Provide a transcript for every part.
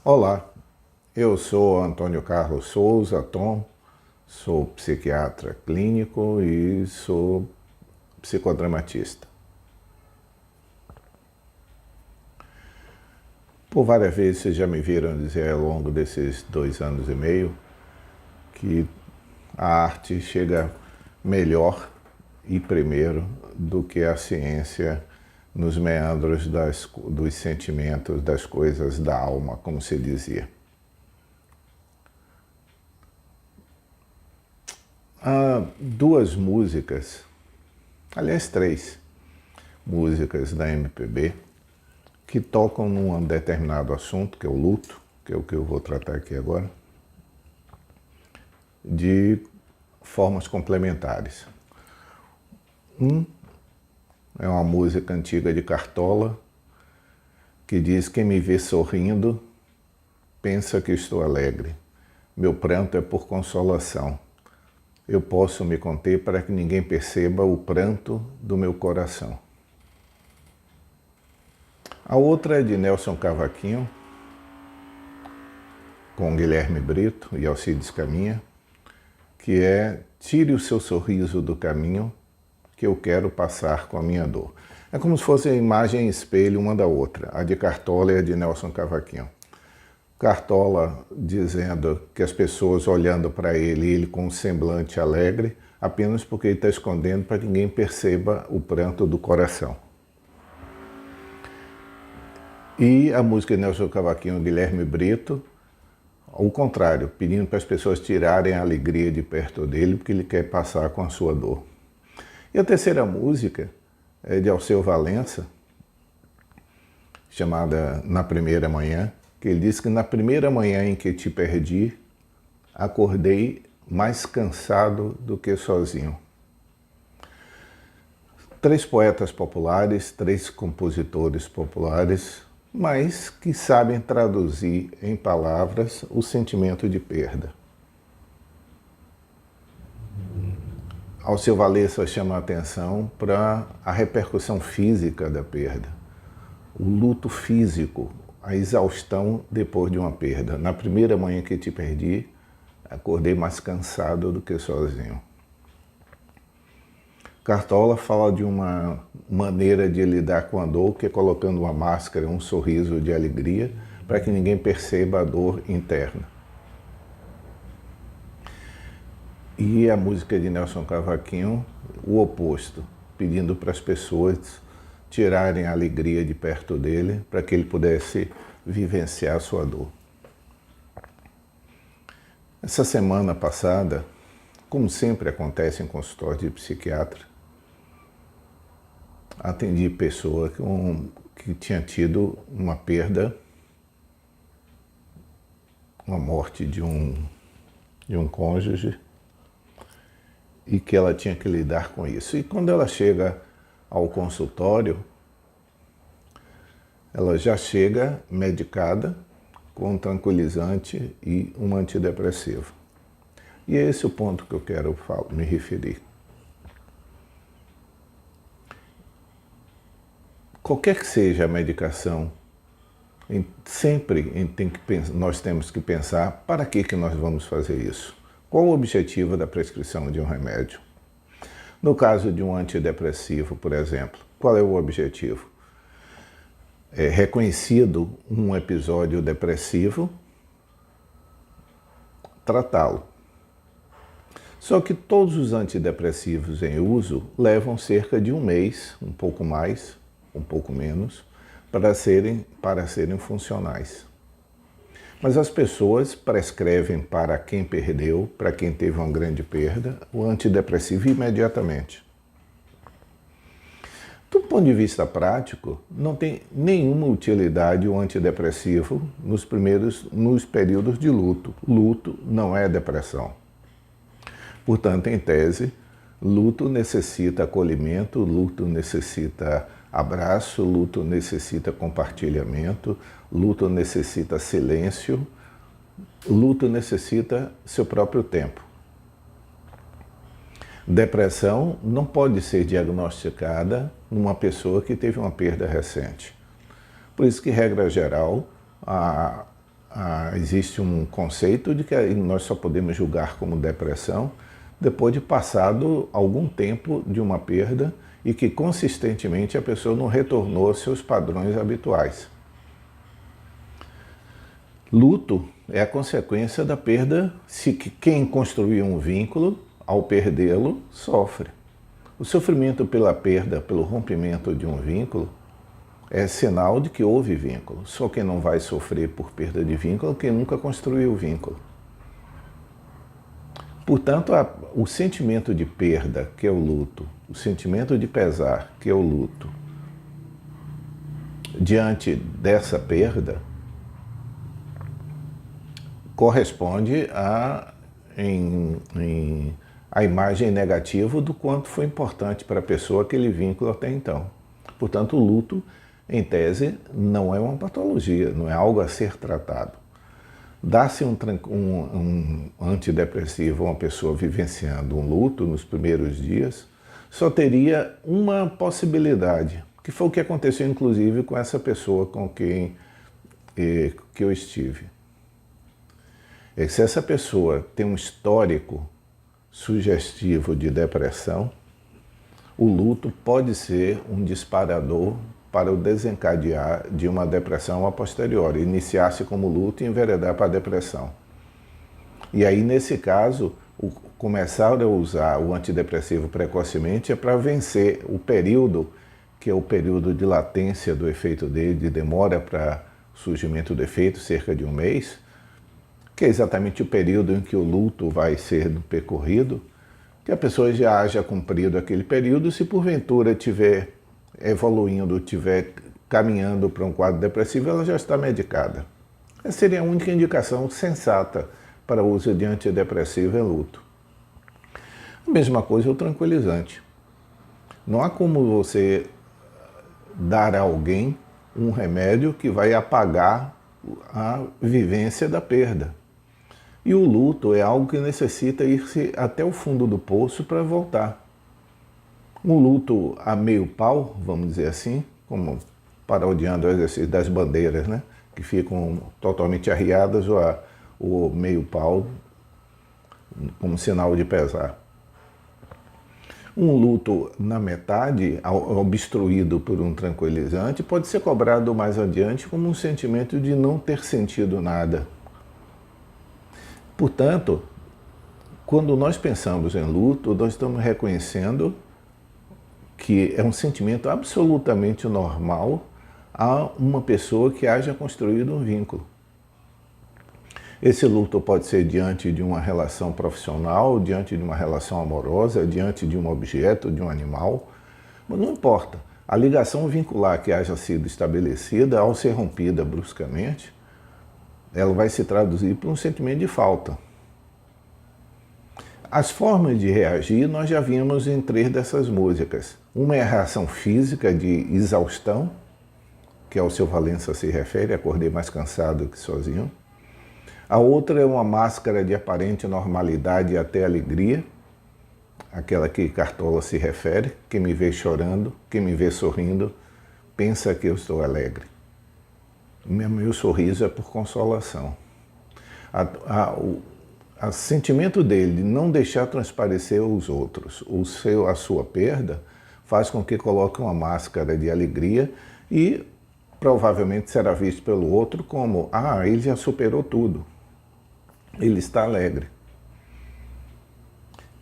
Olá, eu sou Antônio Carlos Souza, Tom, sou psiquiatra clínico e sou psicodramatista. Por várias vezes vocês já me viram dizer ao longo desses 2 anos e meio que a arte chega melhor e primeiro do que a ciência nos meandros dos sentimentos, das coisas da alma, como se dizia. Há duas músicas, aliás 3 músicas da MPB que tocam num determinado assunto, que é o luto, que é o que eu vou tratar aqui agora, de formas complementares. É uma música antiga de Cartola, que diz: quem me vê sorrindo, pensa que estou alegre. Meu pranto é por consolação. Eu posso me conter para que ninguém perceba o pranto do meu coração. A outra é de Nelson Cavaquinho, com Guilherme Brito e Alcides Caminha, que é: tire o seu sorriso do caminho, que eu quero passar com a minha dor. É como se fosse a imagem espelho uma da outra, a de Cartola e a de Nelson Cavaquinho. Cartola dizendo que as pessoas olhando para ele com um semblante alegre, apenas porque ele está escondendo para que ninguém perceba o pranto do coração. E a música de Nelson Cavaquinho e Guilherme Brito, ao contrário, pedindo para as pessoas tirarem a alegria de perto dele, porque ele quer passar com a sua dor. E a terceira música é de Alceu Valença, chamada Na Primeira Manhã, que ele diz que na primeira manhã em que te perdi, acordei mais cansado do que sozinho. 3 poetas populares, 3 compositores populares, mas que sabem traduzir em palavras o sentimento de perda. Alceu Valença chama a atenção para a repercussão física da perda, o luto físico, a exaustão depois de uma perda. Na primeira manhã que te perdi, acordei mais cansado do que sozinho. Cartola fala de uma maneira de lidar com a dor, que é colocando uma máscara, um sorriso de alegria, para que ninguém perceba a dor interna. E a música de Nelson Cavaquinho, o oposto, pedindo para as pessoas tirarem a alegria de perto dele, para que ele pudesse vivenciar a sua dor. Essa semana passada, como sempre acontece em consultório de psiquiatra, atendi pessoa que tinha tido uma perda, uma morte de um cônjuge, e que ela tinha que lidar com isso. E quando ela chega ao consultório, ela já chega medicada com um tranquilizante e um antidepressivo. E é esse o ponto que eu quero me referir. Qualquer que seja a medicação, sempre nós temos que pensar: para que nós vamos fazer isso? Qual o objetivo da prescrição de um remédio? No caso de um antidepressivo, por exemplo, qual é o objetivo? É reconhecido um episódio depressivo, tratá-lo. Só que todos os antidepressivos em uso levam cerca de 1 mês, um pouco mais, um pouco menos, para serem funcionais. Mas as pessoas prescrevem para quem perdeu, para quem teve uma grande perda, o antidepressivo imediatamente. Do ponto de vista prático, não tem nenhuma utilidade o antidepressivo nos períodos de luto. Luto não é depressão. Portanto, em tese, luto necessita acolhimento, luto necessita abraço, luto necessita compartilhamento, luto necessita silêncio, luto necessita seu próprio tempo. Depressão não pode ser diagnosticada numa pessoa que teve uma perda recente. Por isso que, regra geral, a existe um conceito de que nós só podemos julgar como depressão depois de passado algum tempo de uma perda e que consistentemente a pessoa não retornou aos seus padrões habituais. Luto é a consequência da perda, se quem construiu um vínculo, ao perdê-lo, sofre. O sofrimento pela perda, pelo rompimento de um vínculo, é sinal de que houve vínculo. Só quem não vai sofrer por perda de vínculo é quem nunca construiu vínculo. Portanto, o sentimento de perda, que é o luto, o sentimento de pesar, que é o luto, diante dessa perda, corresponde à imagem negativa do quanto foi importante para a pessoa aquele vínculo até então. Portanto, o luto, em tese, não é uma patologia, não é algo a ser tratado. Dá-se um antidepressivo a uma pessoa vivenciando um luto nos primeiros dias, só teria uma possibilidade, que foi o que aconteceu inclusive com essa pessoa com quem que eu estive. É que se essa pessoa tem um histórico sugestivo de depressão, o luto pode ser um disparador para o desencadear de uma depressão a posteriori, iniciar-se como luto e enveredar para a depressão. E aí, nesse caso, começar a usar o antidepressivo precocemente é para vencer o período, que é o período de latência do efeito dele, de demora para o surgimento do efeito, cerca de um mês, que é exatamente o período em que o luto vai ser percorrido, que a pessoa já haja cumprido aquele período, se porventura estiver evoluindo, estiver caminhando para um quadro depressivo, ela já está medicada. Essa seria a única indicação sensata para o uso de antidepressivo em luto. A mesma coisa é o tranquilizante. Não há como você dar a alguém um remédio que vai apagar a vivência da perda. E o luto é algo que necessita ir-se até o fundo do poço para voltar. Um luto a meio pau, vamos dizer assim, como parodiando o exercício das bandeiras, né? Que ficam totalmente arriadas ou meio pau como sinal de pesar. Um luto na metade, obstruído por um tranquilizante, pode ser cobrado mais adiante como um sentimento de não ter sentido nada. Portanto, quando nós pensamos em luto, nós estamos reconhecendo que é um sentimento absolutamente normal a uma pessoa que haja construído um vínculo. Esse luto pode ser diante de uma relação profissional, diante de uma relação amorosa, diante de um objeto, de um animal, mas não importa. A ligação vincular que haja sido estabelecida, ao ser rompida bruscamente, ela vai se traduzir por um sentimento de falta. As formas de reagir nós já vimos em 3 dessas músicas. Uma é a reação física de exaustão, que ao seu Valença se refere, acordei mais cansado que sozinho. A outra é uma máscara de aparente normalidade e até alegria, aquela que Cartola se refere, quem me vê chorando, quem me vê sorrindo, pensa que eu estou alegre. Meu sorriso é por consolação. O sentimento dele de não deixar transparecer aos outros a sua perda faz com que coloque uma máscara de alegria e provavelmente será visto pelo outro como ele já superou tudo, ele está alegre.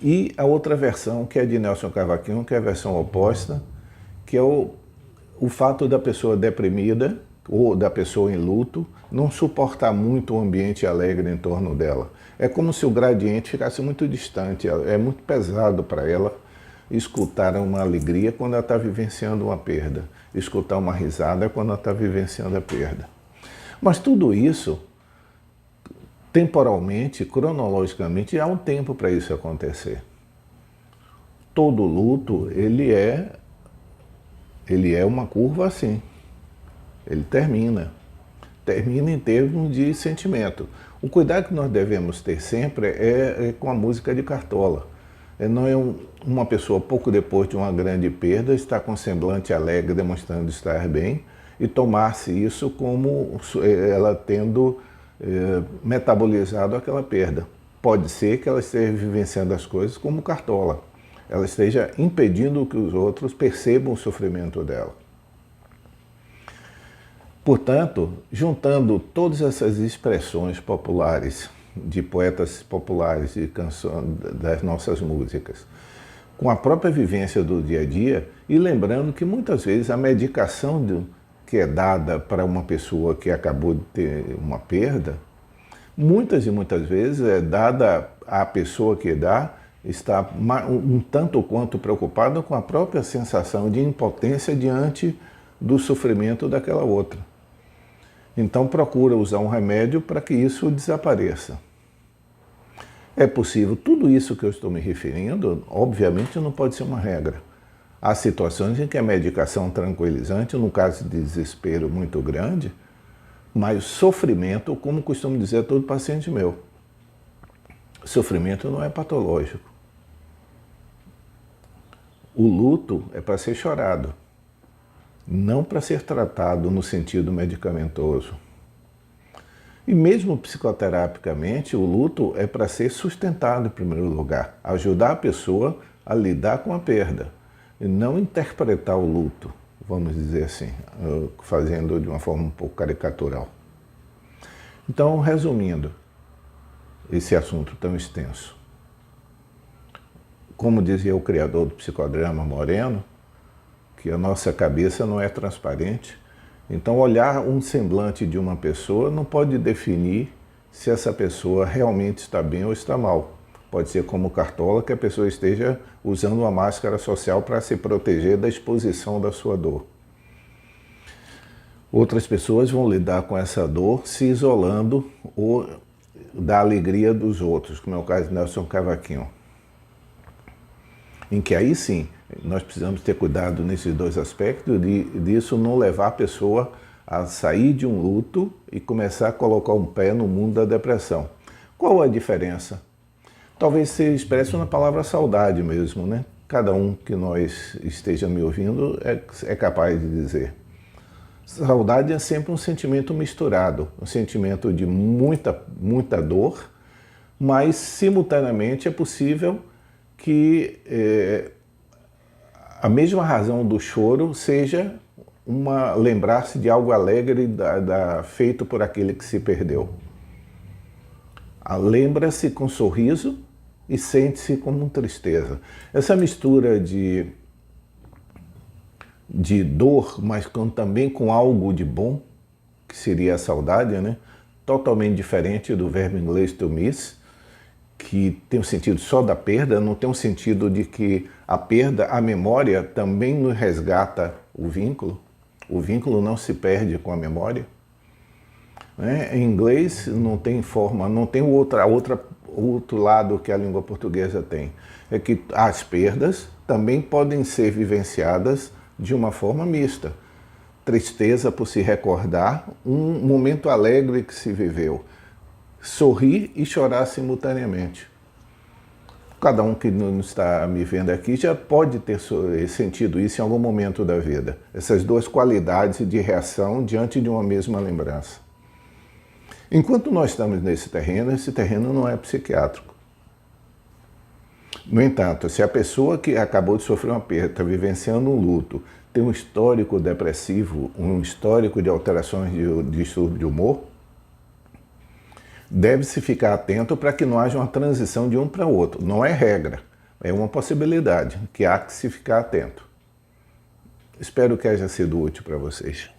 E a outra versão, que é de Nelson Cavaquinho, que é a versão oposta, que é o fato da pessoa deprimida ou da pessoa em luto não suportar muito o ambiente alegre em torno dela. É como se o gradiente ficasse muito distante, é muito pesado para ela escutar uma alegria quando ela está vivenciando uma perda, escutar uma risada quando ela está vivenciando a perda. Mas tudo isso, temporalmente, cronologicamente, há um tempo para isso acontecer. Todo luto, ele é uma curva assim. Ele termina em termos de sentimento. O cuidado que nós devemos ter sempre é com a música de Cartola. Não é uma pessoa, pouco depois de uma grande perda, estar com semblante alegre, demonstrando estar bem, e tomar-se isso como ela tendo metabolizado aquela perda. Pode ser que ela esteja vivenciando as coisas como cartola. Ela esteja impedindo que os outros percebam o sofrimento dela. Portanto, juntando todas essas expressões populares, de poetas populares e canções das nossas músicas, com a própria vivência do dia a dia, e lembrando que muitas vezes a medicação que é dada para uma pessoa que acabou de ter uma perda, muitas e muitas vezes é dada à pessoa que dá, está um tanto quanto preocupada com a própria sensação de impotência diante do sofrimento daquela outra. Então procura usar um remédio para que isso desapareça. É possível, tudo isso que eu estou me referindo, obviamente não pode ser uma regra. Há situações em que a medicação tranquilizante, no caso de desespero muito grande, mas sofrimento, como costumo dizer a todo paciente meu, sofrimento não é patológico. O luto é para ser chorado, não para ser tratado no sentido medicamentoso. E mesmo psicoterapicamente, o luto é para ser sustentado em primeiro lugar, ajudar a pessoa a lidar com a perda, e não interpretar o luto, vamos dizer assim, fazendo de uma forma um pouco caricatural. Então, resumindo esse assunto tão extenso, como dizia o criador do psicodrama, Moreno, que a nossa cabeça não é transparente, então olhar um semblante de uma pessoa não pode definir se essa pessoa realmente está bem ou está mal. Pode ser como cartola que a pessoa esteja usando uma máscara social para se proteger da exposição da sua dor. Outras pessoas vão lidar com essa dor se isolando ou da alegria dos outros, como é o caso de Nelson Cavaquinho. Em que aí sim, nós precisamos ter cuidado nesses dois aspectos, disso não levar a pessoa a sair de um luto e começar a colocar um pé no mundo da depressão. Qual a diferença? Talvez se expresse na palavra saudade mesmo, né? Cada um que nós esteja me ouvindo é capaz de dizer. Saudade é sempre um sentimento misturado, um sentimento de muita dor, mas simultaneamente é possível que a mesma razão do choro seja lembrar-se de algo alegre feito por aquele que se perdeu. Lembra-se com sorriso e sente-se como tristeza. Essa mistura de dor, mas também com algo de bom, que seria a saudade, né? Totalmente diferente do verbo inglês to miss, que tem o sentido só da perda, não tem o sentido de que a perda, a memória também nos resgata o vínculo não se perde com a memória. Em inglês não tem forma, não tem outro lado que a língua portuguesa tem. É que as perdas também podem ser vivenciadas de uma forma mista. Tristeza por se recordar um momento alegre que se viveu. Sorrir e chorar simultaneamente. Cada um que não está me vendo aqui já pode ter sentido isso em algum momento da vida. Essas duas qualidades de reação diante de uma mesma lembrança. Enquanto nós estamos nesse terreno, esse terreno não é psiquiátrico. No entanto, se a pessoa que acabou de sofrer uma perda, está vivenciando um luto, tem um histórico depressivo, um histórico de alterações de distúrbio de humor, deve-se ficar atento para que não haja uma transição de um para o outro. Não é regra, é uma possibilidade que há que se ficar atento. Espero que haja sido útil para vocês.